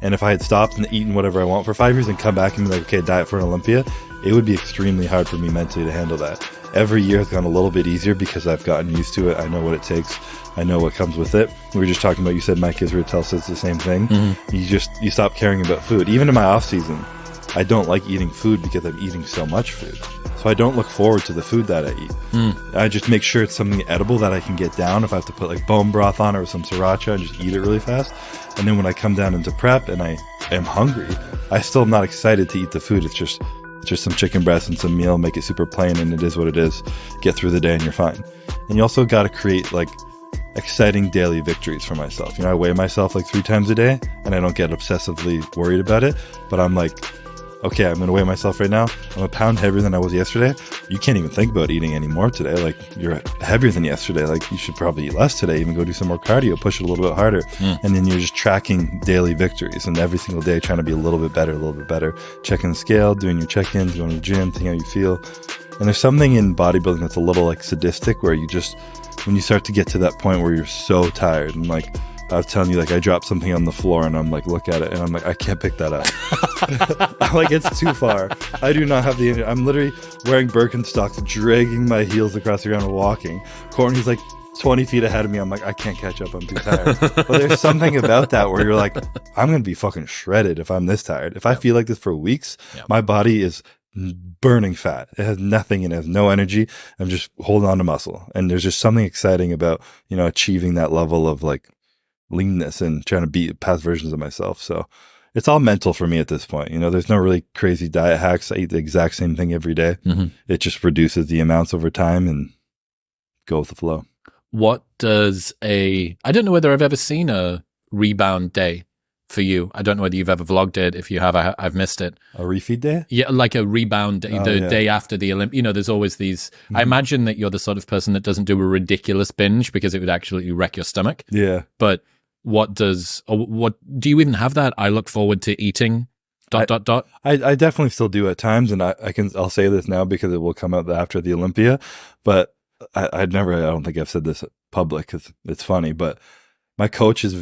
And if I had stopped and eaten whatever I want for 5 years and come back and be like, okay, diet for an Olympia, it would be extremely hard for me mentally to handle that. Every year has gone a little bit easier because I've gotten used to it. I know what it takes. I know what comes with it. We were just talking about, you said Mike Israel says the same thing. You stop caring about food. Even in my off season, I don't like eating food because I'm eating so much food. So I don't look forward to the food that I eat. I just make sure it's something edible that I can get down. If I have to put like bone broth on it or some sriracha and just eat it really fast. And then when I come down into prep and I am hungry, I still am not excited to eat the food. It's just some chicken breast and some meal, make it super plain, and it is what it is. Get through the day and you're fine. And you also got to create like exciting daily victories for myself. You know, I weigh myself like 3 times a day and I don't get obsessively worried about it, but I'm like, okay, I'm going to weigh myself right now. I'm a pound heavier than I was yesterday. You can't even think about eating anymore today. Like, you're heavier than yesterday. Like, you should probably eat less today. Even go do some more cardio, push it a little bit harder. And then you're just tracking daily victories and every single day trying to be a little bit better. Checking the scale, doing your check-ins, going to the gym, seeing how you feel. And there's something in bodybuilding that's a little like sadistic where you just, when you start to get to that point where you're so tired and like, I was telling you, like, I dropped something on the floor and I'm like, look at it. And I'm like, I can't pick that up. I'm like, it's too far. I do not have the energy. I'm literally wearing Birkenstocks, dragging my heels across the ground and walking. Courtney's like 20 feet ahead of me. I'm like, I can't catch up. I'm too tired. But there's something about that where you're like, I'm going to be fucking shredded if I'm this tired. If I feel like this for weeks, my body is burning fat. It has nothing and it has no energy. I'm just holding on to muscle. And there's just something exciting about, you know, achieving that level of like leanness and trying to beat past versions of myself. So it's all mental for me at this point. You know, there's no really crazy diet hacks. I eat the exact same thing every day. It just reduces the amounts over time and go with the flow. What does I don't know whether I've ever seen a rebound day for you. I don't know whether you've ever vlogged it. If you have, I've missed it. A refeed day? Yeah, like a rebound day, day after the Olympia. You know, there's always these. I imagine that you're the sort of person that doesn't do a ridiculous binge because it would actually wreck your stomach. Yeah. But what do you even have that? I look forward to eating ... I definitely still do at times, and I'll say this now because it will come out after the Olympia, but I don't think I've said this public because it's funny, but my coach is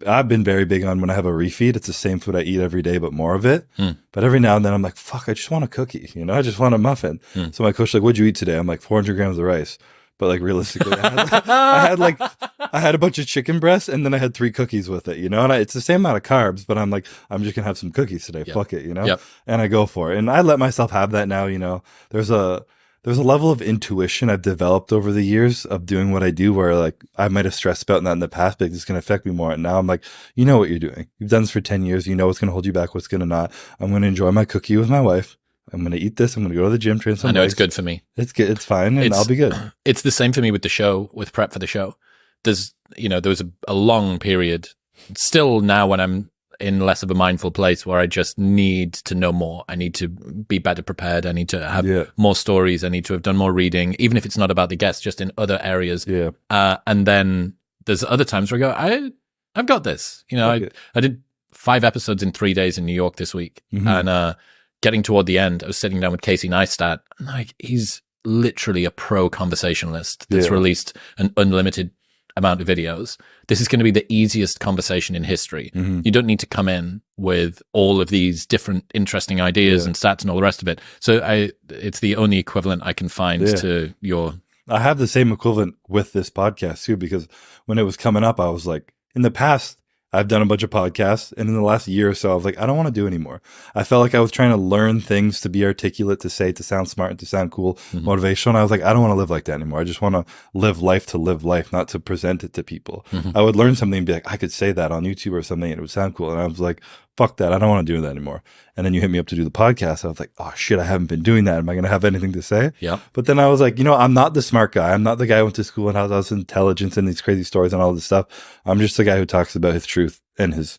I've been very big on when I have a refeed, it's the same food I eat every day, but more of it. But every now and then I'm like, fuck, I just want a cookie, you know, I just want a muffin. So my coach is like, what'd you eat today? I'm like, 400 grams of rice. But like realistically, I had a bunch of chicken breasts and then I had 3 cookies with it, you know, and it's the same amount of carbs, but I'm like, I'm just going to have some cookies today. Fuck it, you know, and I go for it. And I let myself have that now, you know, there's a level of intuition I've developed over the years of doing what I do where like I might have stressed about that in the past, but it's going to affect me more. And now I'm like, you know what you're doing. You've done this for 10 years. You know what's going to hold you back, what's going to not. I'm going to enjoy my cookie with my wife. I'm going to eat this. I'm going to go to the gym, train some I know legs. It's good for me. It's good. It's fine. And I'll be good. It's the same for me with the show, with prep for the show. There was a long period still now when I'm in less of a mindful place where I just need to know more. I need to be better prepared. I need to have more stories. I need to have done more reading, even if it's not about the guests, just in other areas. And then there's other times where I go, I've got this. You know, I did 5 episodes in 3 days in New York this week. And, getting toward the end, I was sitting down with Casey Neistat. Like, he's literally a pro conversationalist that's released an unlimited amount of videos. This is going to be the easiest conversation in history. You don't need to come in with all of these different interesting ideas and stats and all the rest of it. So it's the only equivalent I can find to your... I have the same equivalent with this podcast too, because when it was coming up, I was like, in the past, I've done a bunch of podcasts, and in the last year or so, I was like, I don't want to do anymore. I felt like I was trying to learn things to be articulate, to say, to sound smart, and to sound cool, motivational. And I was like, I don't want to live like that anymore. I just want to live life, not to present it to people. I would learn something and be like, I could say that on YouTube or something, and it would sound cool. And I was like, fuck that. I don't want to do that anymore. And then you hit me up to do the podcast. I was like, oh shit, I haven't been doing that. Am I going to have anything to say? Yeah. But then I was like, you know, I'm not the smart guy. I'm not the guy who went to school and has all this intelligence and these crazy stories and all this stuff. I'm just the guy who talks about his truth and his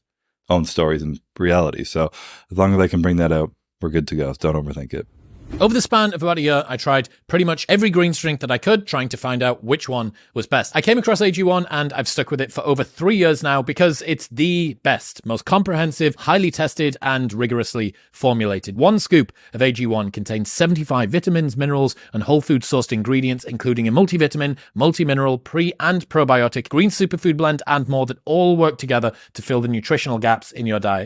own stories and reality. So as long as I can bring that out, we're good to go. Don't overthink it. Over the span of about a year, I tried pretty much every green strength that I could, trying to find out which one was best. I came across AG1 and I've stuck with it for over 3 years now because it's the best, most comprehensive, highly tested and rigorously formulated. 1 scoop of AG1 contains 75 vitamins, minerals and whole food sourced ingredients, including a multivitamin, multi-mineral, pre and probiotic, green superfood blend and more that all work together to fill the nutritional gaps in your diet.